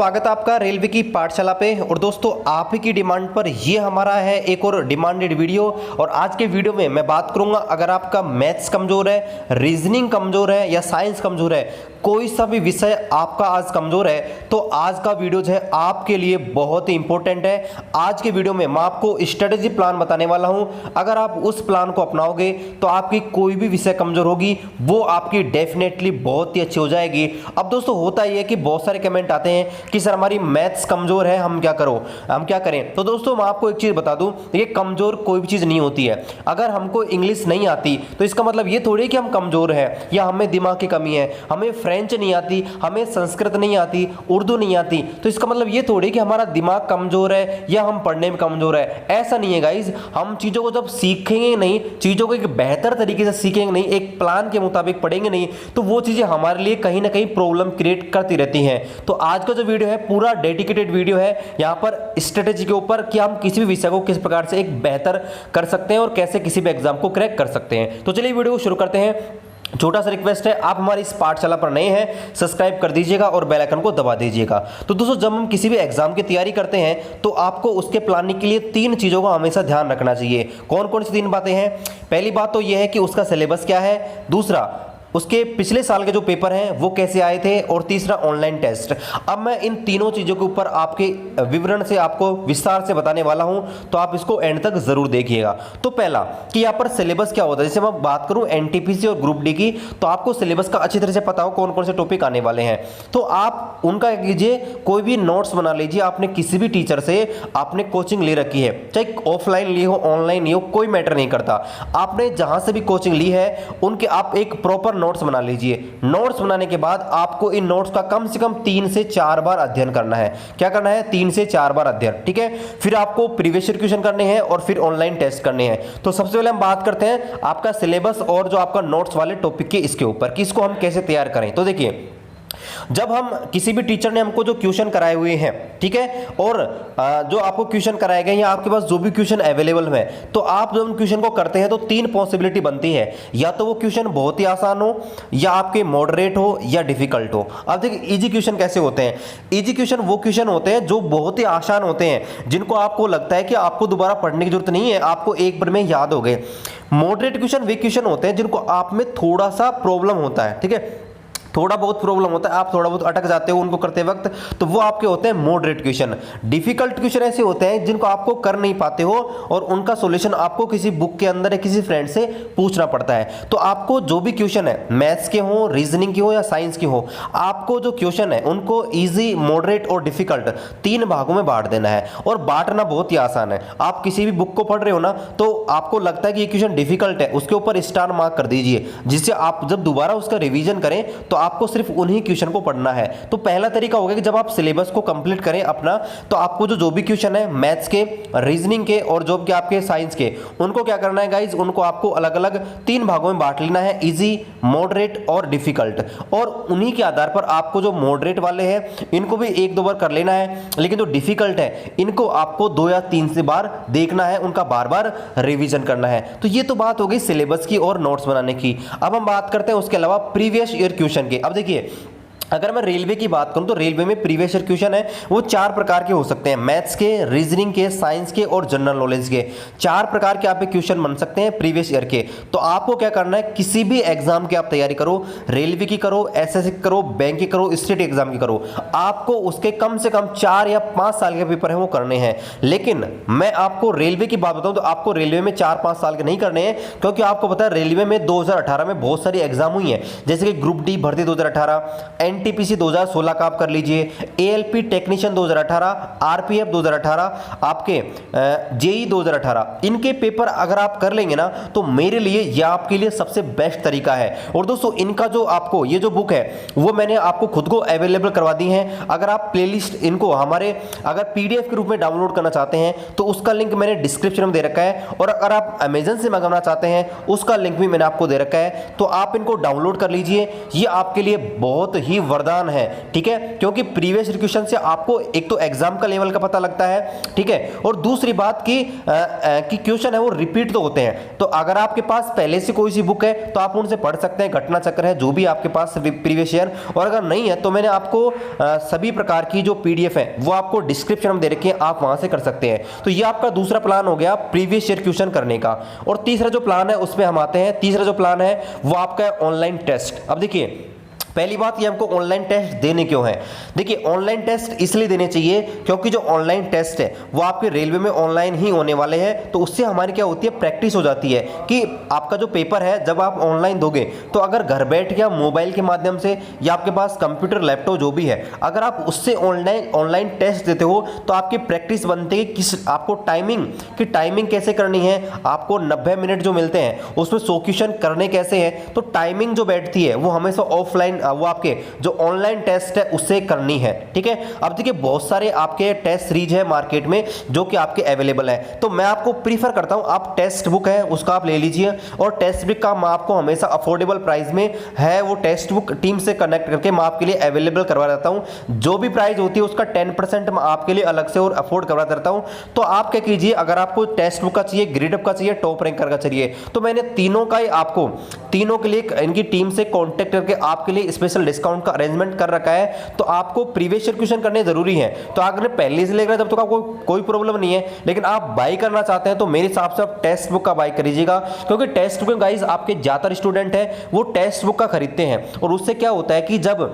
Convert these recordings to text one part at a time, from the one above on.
स्वागत है आपका रेलवे की पाठशाला पे। और दोस्तों आप ही की डिमांड पर ये हमारा है एक और डिमांडेड वीडियो। और आज के वीडियो में मैं बात करूंगा, अगर आपका मैथ्स कमजोर है, रीजनिंग कमजोर है या साइंस कमजोर है, कोई सा भी विषय आपका आज कमजोर है, तो आज का वीडियो जो है आपके लिए बहुत ही इंपॉर्टेंट है। आज के वीडियो में मैं आपको स्ट्रेटेजी प्लान बताने वाला हूं। अगर आप उस प्लान को अपनाओगे तो आपकी कोई भी विषय कमजोर होगी वो आपकी डेफिनेटली बहुत ही अच्छी हो जाएगी। अब दोस्तों होता ही है कि बहुत सारे कमेंट आते हैं कि सर हमारी मैथ्स कमजोर है, हम क्या करें। तो दोस्तों मैं आपको एक चीज बता दूं, ये कमजोर कोई भी चीज नहीं होती है। अगर हमको इंग्लिश नहीं आती तो इसका मतलब ये थोड़ी कि हम कमजोर हैं या हमें दिमाग की कमी है। हमें फ्रेंच नहीं आती, हमें संस्कृत नहीं आती, उर्दू नहीं आती, तो इसका मतलब ये थोड़ी कि हमारा दिमाग कमजोर है या हम पढ़ने में कमजोर है। ऐसा नहीं है गाइज। हम चीजों को जब सीखेंगे नहीं, चीजों को एक बेहतर तरीके से सीखेंगे नहीं, एक प्लान के मुताबिक पढ़ेंगे नहीं, तो वो चीजें हमारे लिए कहीं ना कहीं प्रॉब्लम क्रिएट करती रहती हैं। तो आज का जो वीडियो है पूरा डेडिकेटेड वीडियो है यहाँ पर स्ट्रेटेजी के ऊपर कि हम किसी भी विषय को किस प्रकार से एक बेहतर कर सकते हैं और कैसे किसी भी एग्जाम को क्रैक कर सकते हैं। तो चलिए वीडियो को शुरू करते हैं। छोटा सा रिक्वेस्ट है, आप हमारी इस पाठशाला पर नए हैं, सब्सक्राइब कर दीजिएगा और बेल आइकन को दबा दीजिएगा। तो दोस्तों जब हम किसी भी एग्जाम की तैयारी करते हैं तो आपको उसके प्लानिंग के लिए तीन चीजों का हमेशा ध्यान रखना चाहिए। कौन कौन सी तीन बातें हैं? पहली बात तो यह है कि उसका सिलेबस क्या है, दूसरा उसके पिछले साल के जो पेपर हैं वो कैसे आए थे, और तीसरा ऑनलाइन टेस्ट। अब मैं इन तीनों चीज़ों के ऊपर आपके विवरण से आपको विस्तार से बताने वाला हूं, तो आप इसको एंड तक जरूर देखिएगा। तो पहला कि यहाँ पर सिलेबस क्या होता है। जैसे मैं बात करूं एनटीपीसी और ग्रुप डी की, तो आपको सिलेबस का अच्छी तरह से पता हो कौन कौन से टॉपिक आने वाले हैं, तो आप उनका कीजिए, कोई भी नोट्स बना लीजिए। आपने किसी भी टीचर से आपने कोचिंग ले रखी है, चाहे ऑफलाइन ली हो ऑनलाइन ली हो, कोई मैटर नहीं करता। आपने जहां से भी कोचिंग ली है उनके आप एक प्रॉपर नोट्स बना लीजिए। नोट्स बनाने के बाद आपको इन नोट्स का कम से कम 3 से 4 बार अध्ययन करना है। क्या करना है? 3 से 4 बार अध्ययन, ठीक है। फिर आपको प्रीवियस ईयर क्वेश्चन करने हैं और फिर ऑनलाइन टेस्ट करने हैं। तो सबसे पहले हम बात करते हैं आपका सिलेबस और जो आपका नोट्स वाले टॉपिक के इसके ऊपर कि इसको हम कैसे तैयार करें। तो देखिए, जब हम किसी भी टीचर ने हमको जो क्वेश्चन कराए हुए हैं, ठीक है, और जो आपको क्वेश्चन कराए गए या आपके पास जो भी क्वेश्चन अवेलेबल है, तो आप जब उन क्वेश्चन को करते हैं तो 3 पॉसिबिलिटी बनती है, या तो वो क्वेश्चन बहुत ही आसान हो, या आपके मॉडरेट हो, या डिफिकल्ट हो। अब देखिए इजी क्वेश्चन कैसे होते हैं। इजी क्वेश्चन वो क्वेश्चन होते हैं जो बहुत ही आसान होते हैं, जिनको आपको लगता है कि आपको दोबारा पढ़ने की जरूरत नहीं है, आपको एक बार में याद हो गए। मॉडरेट क्वेश्चन वे क्वेश्चन होते हैं जिनको आप में थोड़ा सा प्रॉब्लम होता है, ठीक है, थोड़ा बहुत प्रॉब्लम होता है, आप थोड़ा बहुत अटक जाते हो उनको करते वक्त, तो वो आपके होते हैं मॉडरेट क्वेश्चन। डिफिकल्ट क्वेश्चन ऐसे होते हैं जिनको आपको कर नहीं पाते हो और उनका सॉल्यूशन आपको किसी बुक के अंदर या किसी फ्रेंड से पूछना पड़ता है। तो आपको जो भी क्वेश्चन है, मैथ्स के हो, रीजनिंग के हो या साइंस के हो, आपको जो क्वेश्चन है उनको ईजी, मॉडरेट और डिफिकल्ट 3 भागों में बांट देना है। और बांटना बहुत ही आसान है। आप किसी भी बुक को पढ़ रहे हो ना, तो आपको लगता है कि ये क्वेश्चन डिफिकल्ट है, उसके ऊपर स्टार मार्क कर दीजिए, जिससे आप जब दोबारा उसका रिवीजन करें तो आपको सिर्फ उन्हीं क्वेश्चन को पढ़ना है। तो पहला तरीका होगा कि जब आप सिलेबस को कंप्लीट करें अपना, तो आपको जो भी क्वेश्चन है मैथ्स के, रीजनिंग के और जो कि आपके साइंस के, उनको क्या करना है गाइज, उनको आपको अलग अलग 3 भागों में बांट लेना है, इजी, मॉडरेट और डिफिकल्ट। और उन्हीं के आधार पर आपको जो मॉडरेट वाले हैं इनको भी 1-2 बार कर लेना है, लेकिन जो डिफिकल्ट है इनको आपको 2 या 3 से बार देखना है, उनका बार बार रिवीजन करना है। तो ये तो बात हो गई सिलेबस की और नोट्स बनाने की। अब हम बात करते हैं उसके अलावा प्रीवियस ईयर क्वेश्चन की। अब देखिए, अगर मैं रेलवे की बात करूं तो रेलवे में प्रीवियस ईयर क्वेश्चन है वो 4 प्रकार के हो सकते हैं, मैथ्स के, रीजनिंग के, साइंस के और जनरल नॉलेज के। 4 प्रकार के आप क्वेश्चन बन सकते हैं प्रीवियस ईयर के। तो आपको क्या करना है, किसी भी एग्जाम की आप तैयारी करो, रेलवे की करो, एसएससी की करो, बैंक की करो, स्टेट एग्जाम की करो, आपको उसके कम से कम 4 या 5 साल के पेपर हैं वो करने हैं। लेकिन मैं आपको रेलवे की बात बताऊं तो आपको रेलवे में 4-5 साल के नहीं करने हैं, क्योंकि आपको पता है रेलवे में 2018 में बहुत सारी एग्जाम हुई है, जैसे कि ग्रुप डी भर्ती 2018, एनटीपीसी 2016 का आप कर लीजिए, एएलपी टेक्नीशियन 2018, आरपीएफ 2018, आपके जेई 2018, इनके पेपर अगर आप कर लेंगे ना तो मेरे लिए यह आपके लिए सबसे बेस्ट तरीका है। और दोस्तों इनका जो आपको ये जो बुक है वो मैंने आपको खुद को अवेलेबल करवा दी है। अगर आप प्लेलिस्ट इनको हमारे अगर पीडीएफ के रूप में डाउनलोड करना चाहते हैं तो उसका लिंक मैंने डिस्क्रिप्शन में दे रखा है, और अगर आप अमेजन से मंगाना चाहते हैं उसका लिंक भी मैंने आपको दे रखा है, तो आप इनको डाउनलोड कर लीजिए। ये आपके लिए बहुत ही वरदान है, ठीक है, क्योंकि प्रीवियस क्वेश्चन से आपको एक तो एग्जाम का लेवल का पता लगता है, ठीक है, और दूसरी बात कि क्वेश्चन है वो रिपीट तो होते हैं। तो अगर आपके पास पहले से कोई सी बुक है तो आप उनसे पढ़ सकते हैं, घटना चक्र है जो भी आपके पास प्रीवियस ईयर, और अगर नहीं है तो मैंने आपको सभी प्रकार की जो पीडीएफ है वो आपको डिस्क्रिप्शन में दे रखी है, आप वहां से कर सकते हैं। तो ये आपका दूसरा प्लान हो गया प्रीवियस ईयर क्वेश्चन करने का। और तीसरा जो प्लान है उसमें हम आते हैं। तीसरा जो प्लान है वो आपका है ऑनलाइन टेस्ट। अब देखिए, पहली बात ये हमको ऑनलाइन टेस्ट देने क्यों है। देखिए, ऑनलाइन टेस्ट इसलिए देने चाहिए क्योंकि जो ऑनलाइन टेस्ट है वो आपके रेलवे में ऑनलाइन ही होने वाले हैं। तो उससे हमारी क्या होती है, प्रैक्टिस हो जाती है कि आपका जो पेपर है जब आप ऑनलाइन दोगे तो अगर घर बैठ के मोबाइल के माध्यम से या आपके पास कंप्यूटर लैपटॉप जो भी है, अगर आप उससे ऑनलाइन टेस्ट देते हो तो आपकी प्रैक्टिस बनती है कि आपको टाइमिंग कैसे करनी है। आपको 90 मिनट जो मिलते हैं उसमें 100 क्वेश्चन करने कैसे हैं, तो टाइमिंग जो बैठती है वो हमेशा ऑफलाइन वो आपके जो ऑनलाइन टेस्ट है उससे करनी है, ठीक है। अब देखिए, बहुत सारे आपके टेस्ट सीरीज है मार्केट में जो कि आपके अवेलेबल है, तो मैं आपको प्रीफर करता हूं आप टेक्स्ट बुक है उसका आप ले लीजिए, और टेक्स्ट बुक का मैं आपको हमेशा अफोर्डेबल प्राइस में है वो टेक्स्ट बुक टीम से कनेक्ट करके मैं आपके लिए अवेलेबल करवा देता हूं। जो भी प्राइस होती है उसका 10% मैं आपके लिए अलग से और अफोर्ड करवा देता हूं। तो आप क्या कीजिए, अगर आपको टेक्स्ट बुक का चाहिए, ग्रेडअप का चाहिए, टॉप रैंकर का चाहिए, तो मैंने तीनों का ही आपको तीनों के लिए इनकी टीम से कॉन्टेक्ट करके आपके लिए स्पेशल डिस्काउंट का अरेंजमेंट कर रखा है। तो आपको प्रीवियस ईयर क्वेश्चन करने जरूरी है, तो अगर पहले से लेकर जब तक आपको कोई प्रॉब्लम नहीं है, लेकिन आप बाई करना चाहते हैं तो मेरे हिसाब से आप टेक्स्ट बुक का बाई करिएगा, क्योंकि टेक्स्ट बुक गाइस आपके ज्यादातर स्टूडेंट है वो टेक्स्ट बुक का खरीदते हैं। और उससे क्या होता है कि जब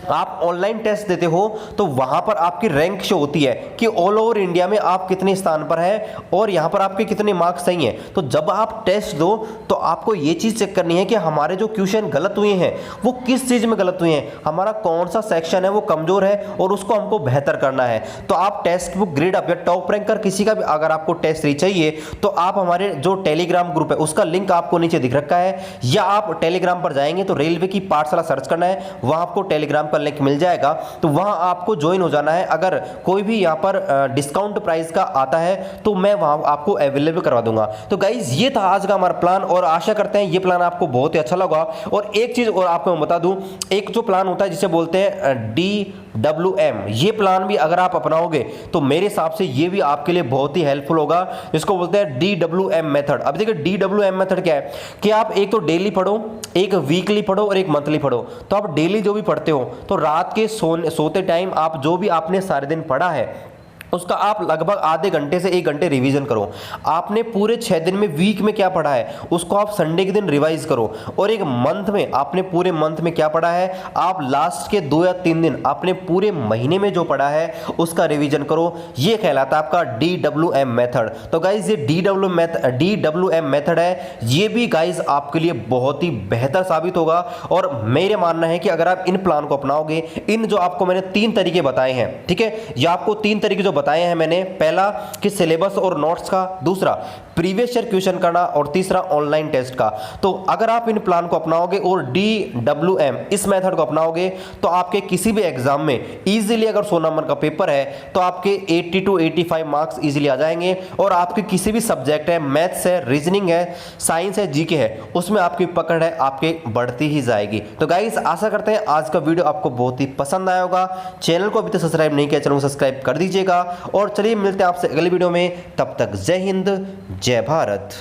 आप ऑनलाइन टेस्ट देते हो तो वहां पर आपकी रैंक शो होती है कि ऑल ओवर इंडिया में आप कितने स्थान पर हैं और यहां पर आपके कितने मार्क्स सही हैं। तो जब आप टेस्ट दो तो आपको ये चीज चेक करनी है कि हमारे जो क्वेश्चन गलत हुए हैं वो किस चीज में गलत हुए हैं, हमारा कौन सा सेक्शन है वो कमजोर है और उसको हमको बेहतर करना है। तो आप टेक्स्ट बुक ग्रेडअप या टॉप रैंकर किसी का भी अगर आपको टेस्ट सीरीज चाहिए तो आप हमारे जो टेलीग्राम ग्रुप है उसका लिंक आपको नीचे दिख रखा है, या आप टेलीग्राम पर जाएंगे तो रेलवे की पाठशाला सर्च करना है, वहां आपको टेलीग्राम का लिंक मिल जाएगा, तो वहां आपको ज्वाइन हो जाना है। अगर कोई भी यहां पर डिस्काउंट प्राइस का आता है तो मैं वहां आपको अवेलेबल करवा दूंगा। तो गाइज ये था आज का हमारा प्लान और आशा करते हैं ये प्लान आपको बहुत ही अच्छा लगा। और एक चीज और आपको मैं बता दूं, एक जो प्लान होता है जिसे बोलते हैं DWM, ये प्लान भी अगर आप अपनाओगे तो मेरे हिसाब से ये भी आपके लिए बहुत ही हेल्पफुल होगा, जिसको बोलते हैं DWM मेथड। अब देखिए DWM मेथड क्या है कि आप एक तो डेली पढ़ो, एक वीकली पढ़ो और एक मंथली पढ़ो। तो आप डेली जो भी पढ़ते हो तो रात के सोते टाइम आप जो भी आपने सारे दिन पढ़ा है उसका आप लगभग आधे घंटे से 1 घंटे रिवीजन करो। आपने पूरे 6 दिन में वीक में क्या पढ़ा है उसको आप संडे के दिन रिवाइज करो, और एक मंथ में आपने पूरे मंथ में क्या पढ़ा है आप लास्ट के 2 या 3 दिन आपने पूरे महीने में जो पढ़ा है उसका रिवीजन करो। ये कहलाता है आपका DWM मेथड। तो गाइज ये DWM मेथड है, ये भी गाइज आपके लिए बहुत ही बेहतर साबित होगा। और मेरे मानना है कि अगर आप इन प्लान को अपनाओगे, इन जो आपको मैंने 3 तरीके बताए हैं, ठीक है, ये आपको 3 तरीके जो बताए हैं मैंने, पहला कि सिलेबस और नोट्स का, दूसरा प्रीवियस ईयर क्वेश्चन करना और तीसरा ऑनलाइन टेस्ट का। तो अगर आप इन प्लान को अपनाओगे और DWM इस मेथड को अपनाओगे तो आपके किसी भी एग्जाम में इजीली, अगर 100 नंबर का पेपर है तो आपके 80 to 85 मार्क्स इजीली आ जाएंगे। और आपके किसी भी सब्जेक्ट है, मैथ्स है, रीजनिंग है, साइंस है, जीके है, उसमें आपकी पकड़ है आपके बढ़ती ही जाएगी। तो गाइस आशा करते हैं आज का वीडियो आपको बहुत ही पसंद आया होगा। चैनल को अभी तक सब्सक्राइब नहीं किया, चैनल को सब्सक्राइब कर दीजिएगा। और चलिए मिलते हैं आपसे अगली वीडियो में, तब तक जय हिंद जय भारत।